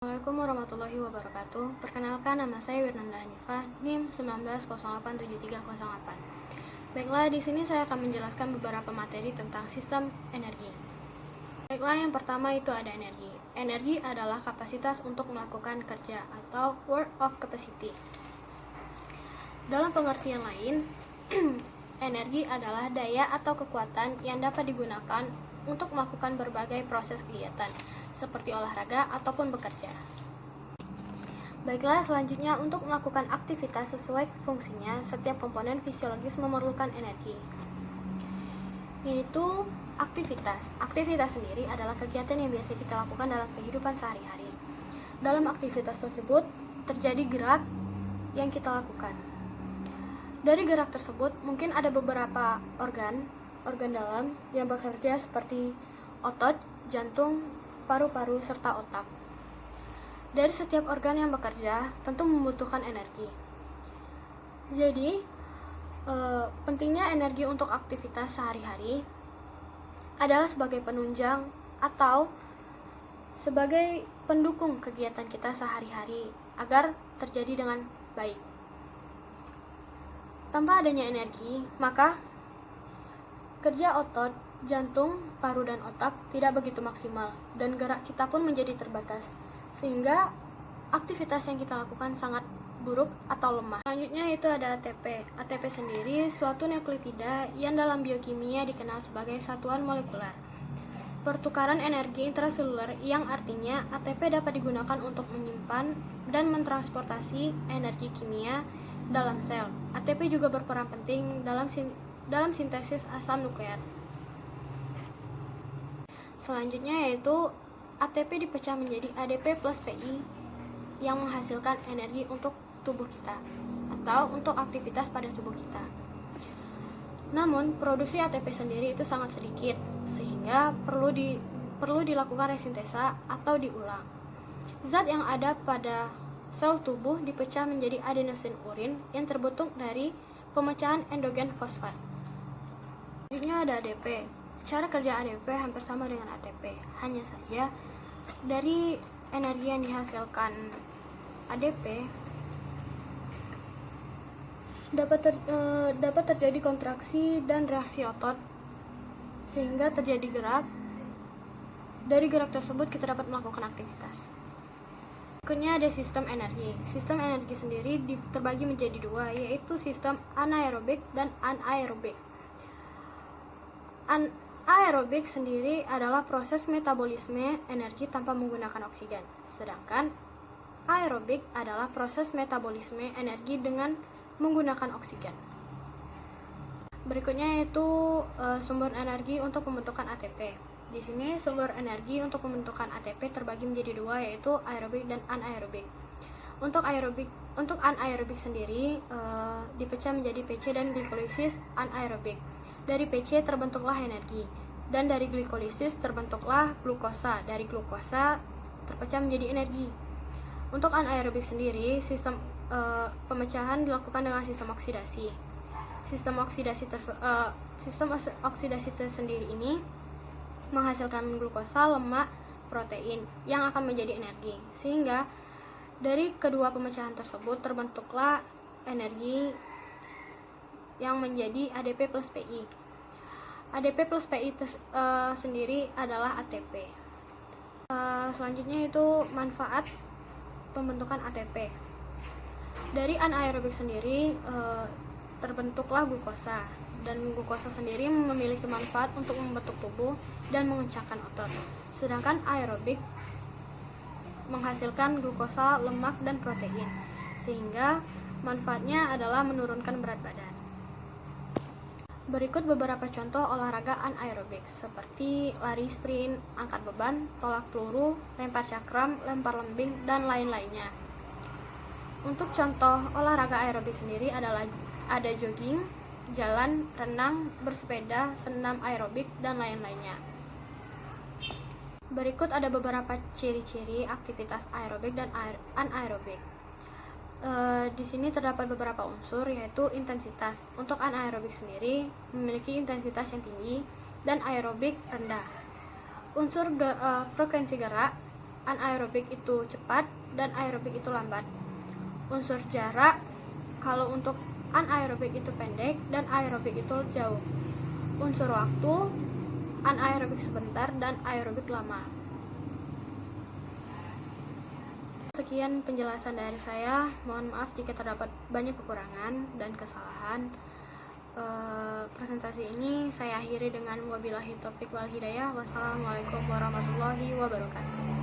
Assalamualaikum warahmatullahi wabarakatuh. Perkenalkan, nama saya Wirnanda Hanifah, NIM 19087308. Baiklah, di sini saya akan menjelaskan beberapa materi tentang sistem energi. Baiklah, yang pertama itu ada energi. Energi adalah kapasitas untuk melakukan kerja atau work of capacity. Dalam pengertian lain, energi adalah daya atau kekuatan yang dapat digunakan untuk melakukan berbagai proses kegiatan, seperti olahraga ataupun bekerja. Baiklah, selanjutnya untuk melakukan aktivitas sesuai fungsinya, setiap komponen fisiologis memerlukan energi, yaitu aktivitas. Aktivitas sendiri adalah kegiatan yang biasa kita lakukan dalam kehidupan sehari-hari. Dalam aktivitas tersebut, terjadi gerak yang kita lakukan. Dari gerak tersebut, mungkin ada beberapa organ dalam yang bekerja seperti otot, jantung, paru-paru, serta otak. Dari setiap organ yang bekerja tentu membutuhkan energi. Jadi, pentingnya energi untuk aktivitas sehari-hari adalah sebagai penunjang atau sebagai pendukung kegiatan kita sehari-hari agar terjadi dengan baik. Tanpa adanya energi, maka kerja otot, jantung, paru, dan otak tidak begitu maksimal, dan gerak kita pun menjadi terbatas, sehingga aktivitas yang kita lakukan sangat buruk atau lemah. Selanjutnya itu ada ATP. ATP sendiri suatu nukleotida yang dalam biokimia dikenal sebagai satuan molekuler. Pertukaran energi intraseluler yang artinya ATP dapat digunakan untuk menyimpan dan mentransportasi energi kimia dalam sel. ATP juga berperan penting dalam sintesis asam nukleat. Selanjutnya yaitu ATP dipecah menjadi ADP plus PI yang menghasilkan energi untuk tubuh kita atau untuk aktivitas pada tubuh kita. Namun, produksi ATP sendiri itu sangat sedikit sehingga perlu dilakukan resintesa atau diulang. Zat yang ada pada sel tubuh dipecah menjadi adenosin urin yang terbentuk dari pemecahan endogen fosfat. Selanjutnya ada ADP. Cara kerja ADP hampir sama dengan ATP, hanya saja dari energi yang dihasilkan ADP dapat terjadi kontraksi dan reaksi otot sehingga terjadi gerak. Dari gerak tersebut kita dapat melakukan aktivitas. Berikutnya ada sistem energi. Sistem energi sendiri terbagi menjadi dua, yaitu sistem anaerobik dan anaerobik. Anaerobik sendiri adalah proses metabolisme energi tanpa menggunakan oksigen, sedangkan aerobik adalah proses metabolisme energi dengan menggunakan oksigen. Berikutnya yaitu sumber energi untuk pembentukan ATP. Di sini sumber energi untuk pembentukan ATP terbagi menjadi dua, yaitu aerobik dan anaerobik. Untuk anaerobik sendiri dipecah menjadi PC dan glikolisis anaerobik. Dari PC terbentuklah energi, dan dari glikolisis terbentuklah glukosa. Dari glukosa terpecah menjadi energi. Untuk anaerobik sendiri, sistem pemecahan dilakukan dengan sistem oksidasi. Sistem oksidasi tersendiri ini menghasilkan glukosa, lemak, protein yang akan menjadi energi. Sehingga dari kedua pemecahan tersebut terbentuklah energi yang menjadi ADP plus PI. ADP plus PI sendiri adalah ATP. Selanjutnya itu manfaat pembentukan ATP. Dari anaerobik sendiri terbentuklah glukosa, dan glukosa sendiri memiliki manfaat untuk membentuk tubuh dan mengencangkan otot. Sedangkan aerobik menghasilkan glukosa, lemak, dan protein, sehingga manfaatnya adalah menurunkan berat badan. Berikut beberapa contoh olahraga anaerobik seperti lari sprint, angkat beban, tolak peluru, lempar cakram, lempar lembing, dan lain-lainnya. Untuk contoh olahraga aerobik sendiri adalah ada jogging, jalan, renang, bersepeda, senam aerobik, dan lain-lainnya. Berikut ada beberapa ciri-ciri aktivitas aerobik dan anaerobik. Di sini terdapat beberapa unsur, yaitu intensitas. Untuk anaerobik sendiri memiliki intensitas yang tinggi dan aerobik rendah. Unsur frekuensi gerak, anaerobik itu cepat dan aerobik itu lambat. Unsur jarak, kalau untuk anaerobik itu pendek dan aerobik itu jauh. Unsur waktu, anaerobik sebentar dan aerobik lama. Sekian penjelasan dari saya. Mohon maaf jika terdapat banyak kekurangan dan kesalahan. Presentasi ini saya akhiri dengan wabillahi taufiq wal hidayah. Wassalamualaikum warahmatullahi wabarakatuh.